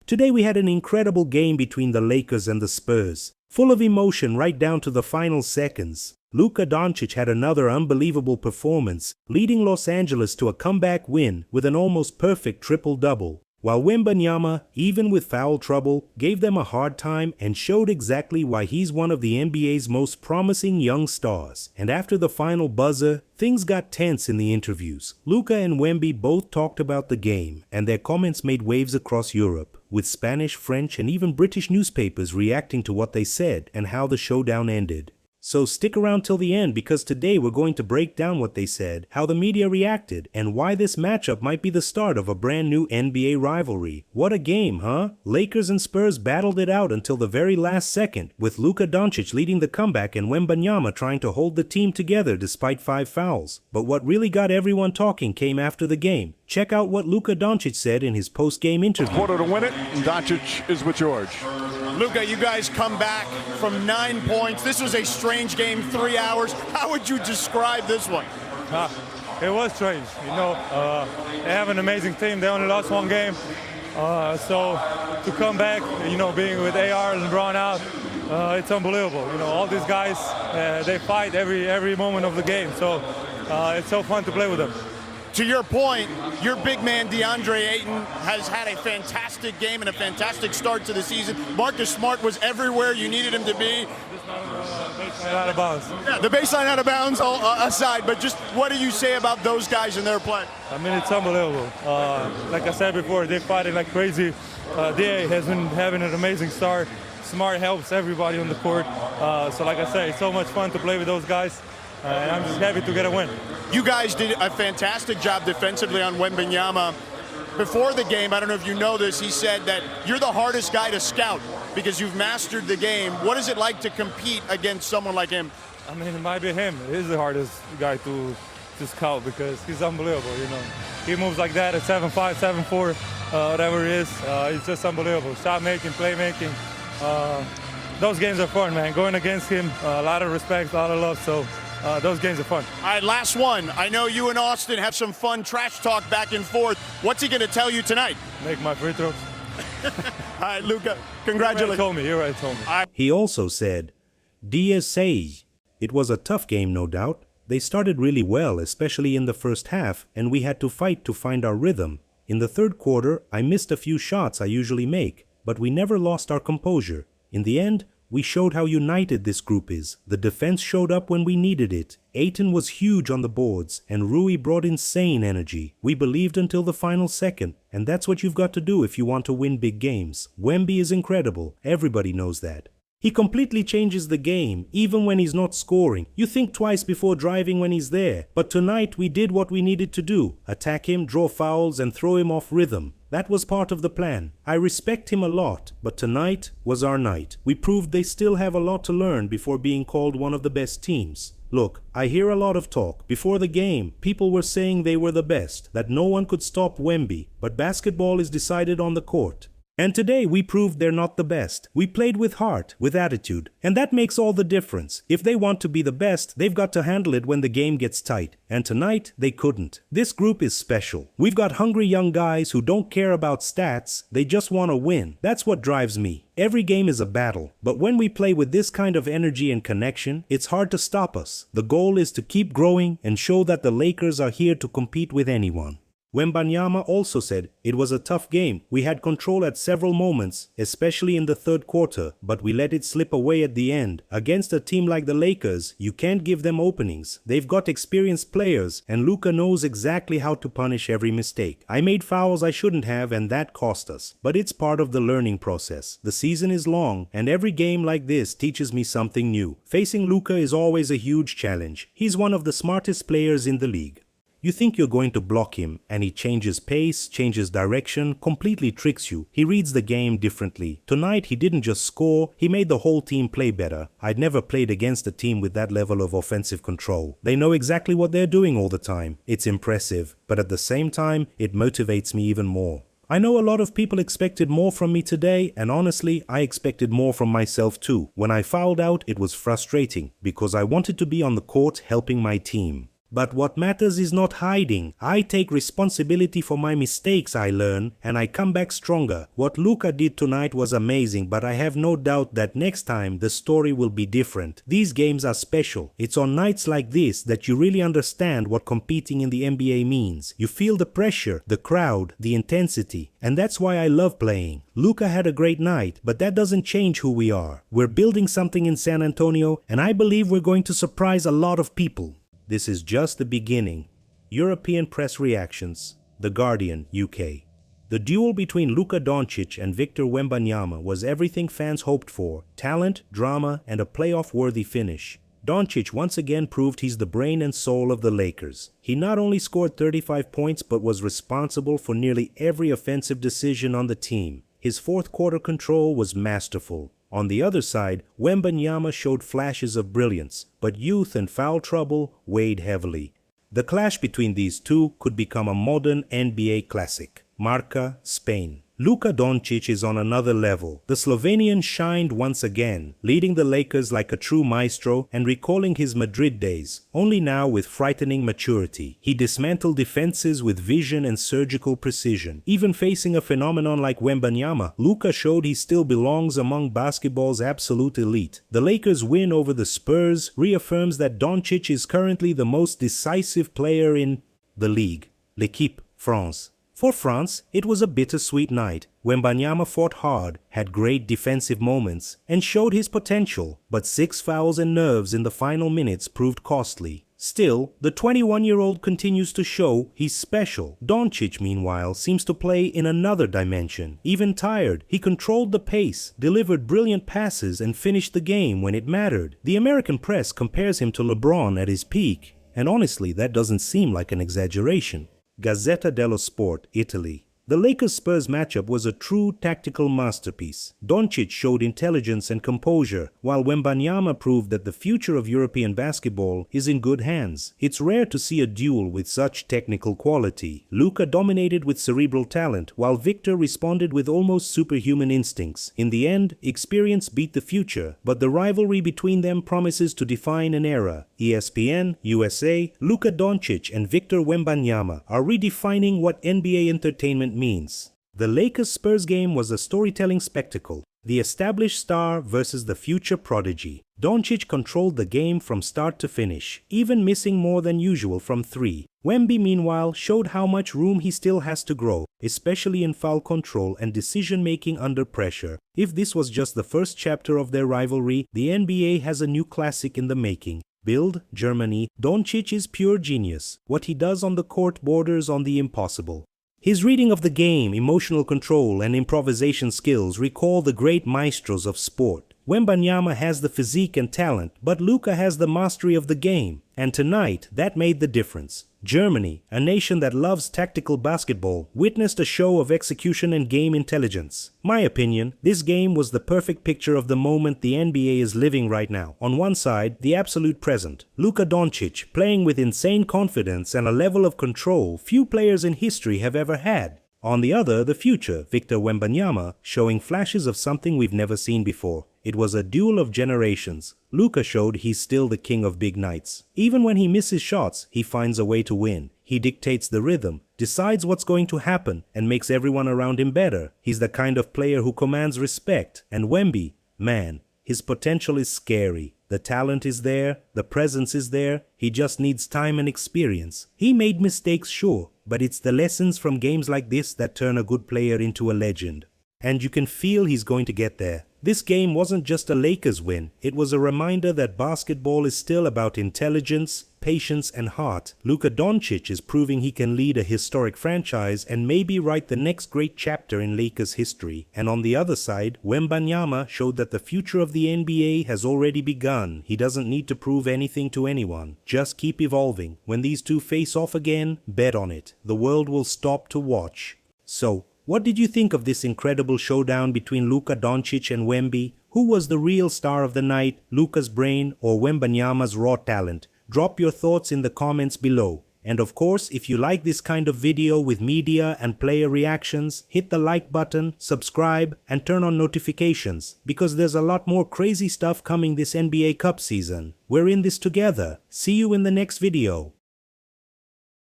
Today we had an incredible game between the Lakers and the Spurs, full of emotion right down to the final seconds. Luka Doncic had another unbelievable performance, leading Los Angeles to a comeback win with an almost perfect triple-double, while Wembanyama, even with foul trouble, gave them a hard time and showed exactly why he's one of the NBA's most promising young stars. And after the final buzzer, things got tense in the interviews. Luka and Wemby both talked about the game, and their comments made waves across Europe, with Spanish, French, and even British newspapers reacting to what they said and how the showdown ended. So stick around till the end, because today we're going to break down what they said, how the media reacted, and why this matchup might be the start of a brand new NBA rivalry. What a game, huh? Lakers and Spurs battled it out until the very last second, with Luka Doncic leading the comeback and Wembanyama trying to hold the team together despite 5 fouls. But what really got everyone talking came after the game. Check out what Luka Doncic said in his post-game interview. Quarter to win it, and Doncic is with George. Luka, you guys come back from 9 points. This was a strange game, 3 hours. How would you describe this one? It was strange. They have an amazing team. They only lost 1 game. So to come back, being with AR and LeBron out, it's unbelievable. All these guys, they fight every moment of the game. So it's so fun to play with them. To your point, your big man DeAndre Ayton has had a fantastic game and a fantastic start to the season. Marcus Smart was everywhere you needed him to be. Baseline out of bounds. Yeah, the baseline out of bounds aside, but just what do you say about those guys and their play? I mean, it's unbelievable. Like I said before, they're fighting like crazy. DA has been having an amazing start. Smart helps everybody on the court. So like I say, it's so much fun to play with those guys. And I'm just happy to get a win. You guys did a fantastic job defensively on Wembanyama. Before the game, I don't know if you know this, he said that you're the hardest guy to scout because you've mastered the game. What is it like to compete against someone like him? I mean, it might be him. He is the hardest guy to scout because he's unbelievable, He moves like that at 7'5", 7'4", whatever it is. It's just unbelievable. Shot making, play making. Those games are fun, man. Going against him, a lot of respect, a lot of love. So those games are fun. All right, last one. I know you and Austin have some fun trash talk back and forth. What's he going to tell you tonight? Make my free throws. All right, Luka, congratulations. You already told me. He also said, DSA. It was a tough game, no doubt. They started really well, especially in the first half, and we had to fight to find our rhythm. In the third quarter, I missed a few shots I usually make, but we never lost our composure. In the end, we showed how united this group is. The defense showed up when we needed it. Ayton was huge on the boards, and Rui brought insane energy. We believed until the final second, and that's what you've got to do if you want to win big games. Wemby is incredible. Everybody knows that. He completely changes the game, even when he's not scoring. You think twice before driving when he's there. But tonight we did what we needed to do. Attack him, draw fouls, and throw him off rhythm. That was part of the plan. I respect him a lot, but tonight was our night. We proved they still have a lot to learn before being called one of the best teams. Look, I hear a lot of talk. Before the game, people were saying they were the best, that no one could stop Wemby, but basketball is decided on the court. And today we proved they're not the best. We played with heart, with attitude. And that makes all the difference. If they want to be the best, they've got to handle it when the game gets tight. And tonight, they couldn't. This group is special. We've got hungry young guys who don't care about stats. They just want to win. That's what drives me. Every game is a battle. But when we play with this kind of energy and connection, it's hard to stop us. The goal is to keep growing and show that the Lakers are here to compete with anyone. Wembanyama also said, it was a tough game. We had control at several moments, especially in the third quarter, but we let it slip away at the end. Against a team like the Lakers, you can't give them openings. They've got experienced players, and Luka knows exactly how to punish every mistake. I made fouls I shouldn't have, and that cost us. But it's part of the learning process. The season is long, and every game like this teaches me something new. Facing Luka is always a huge challenge. He's one of the smartest players in the league. You think you're going to block him, and he changes pace, changes direction, completely tricks you. He reads the game differently. Tonight, he didn't just score, he made the whole team play better. I'd never played against a team with that level of offensive control. They know exactly what they're doing all the time. It's impressive, but at the same time, it motivates me even more. I know a lot of people expected more from me today, and honestly, I expected more from myself too. When I fouled out, it was frustrating, because I wanted to be on the court helping my team. But what matters is not hiding. I take responsibility for my mistakes I learn, and I come back stronger. What Luka did tonight was amazing, but I have no doubt that next time the story will be different. These games are special. It's on nights like this that you really understand what competing in the NBA means. You feel the pressure, the crowd, the intensity, and that's why I love playing. Luka had a great night, but that doesn't change who we are. We're building something in San Antonio, and I believe we're going to surprise a lot of people. This is just the beginning. European press reactions. The Guardian, UK. The duel between Luka Doncic and Victor Wembanyama was everything fans hoped for: talent, drama, and a playoff-worthy finish. Doncic once again proved he's the brain and soul of the Lakers. He not only scored 35 points but was responsible for nearly every offensive decision on the team. His fourth-quarter control was masterful. On the other side, Wembanyama showed flashes of brilliance, but youth and foul trouble weighed heavily. The clash between these two could become a modern NBA classic. Marca, Spain. Luka Doncic is on another level. The Slovenian shined once again, leading the Lakers like a true maestro and recalling his Madrid days, only now with frightening maturity. He dismantled defenses with vision and surgical precision. Even facing a phenomenon like Wembanyama, Luka showed he still belongs among basketball's absolute elite. The Lakers' win over the Spurs reaffirms that Doncic is currently the most decisive player in the league. L'équipe, France. For France, it was a bittersweet night. Wembanyama fought hard, had great defensive moments, and showed his potential, but 6 fouls and nerves in the final minutes proved costly. Still, the 21-year-old continues to show he's special. Doncic, meanwhile, seems to play in another dimension. Even tired, he controlled the pace, delivered brilliant passes, and finished the game when it mattered. The American press compares him to LeBron at his peak, and honestly, that doesn't seem like an exaggeration. Gazzetta dello Sport, Italy. The Lakers-Spurs matchup was a true tactical masterpiece. Doncic showed intelligence and composure, while Wembanyama proved that the future of European basketball is in good hands. It's rare to see a duel with such technical quality. Luka dominated with cerebral talent, while Victor responded with almost superhuman instincts. In the end, experience beat the future, but the rivalry between them promises to define an era. ESPN, USA, Luka Doncic and Victor Wembanyama are redefining what NBA entertainment means. The Lakers-Spurs game was a storytelling spectacle. The established star versus the future prodigy. Doncic controlled the game from start to finish, even missing more than usual from 3. Wemby, meanwhile, showed how much room he still has to grow, especially in foul control and decision-making under pressure. If this was just the first chapter of their rivalry, the NBA has a new classic in the making. Bild, Germany. Doncic is pure genius. What he does on the court borders on the impossible. His reading of the game, emotional control, and improvisation skills recall the great maestros of sport. Wembanyama has the physique and talent, but Luka has the mastery of the game. And tonight, that made the difference. Germany, a nation that loves tactical basketball, witnessed a show of execution and game intelligence. My opinion, this game was the perfect picture of the moment the NBA is living right now. On one side, the absolute present. Luka Doncic, playing with insane confidence and a level of control few players in history have ever had. On the other, the future, Victor Wembanyama, showing flashes of something we've never seen before. It was a duel of generations. Luka showed he's still the king of big nights. Even when he misses shots, he finds a way to win. He dictates the rhythm, decides what's going to happen, and makes everyone around him better. He's the kind of player who commands respect. And Wemby, man, his potential is scary. The talent is there, the presence is there, he just needs time and experience. He made mistakes, sure, but it's the lessons from games like this that turn a good player into a legend. And you can feel he's going to get there. This game wasn't just a Lakers win, it was a reminder that basketball is still about intelligence, patience, and heart. Luka Doncic is proving he can lead a historic franchise and maybe write the next great chapter in Lakers history. And on the other side, Wembanyama showed that the future of the NBA has already begun. He doesn't need to prove anything to anyone. Just keep evolving. When these two face off again, bet on it. The world will stop to watch. So, what did you think of this incredible showdown between Luka Doncic and Wemby? Who was the real star of the night, Luka's brain or Wembanyama's raw talent? Drop your thoughts in the comments below. And of course, if you like this kind of video with media and player reactions, hit the like button, subscribe, and turn on notifications, because there's a lot more crazy stuff coming this NBA Cup season. We're in this together. See you in the next video.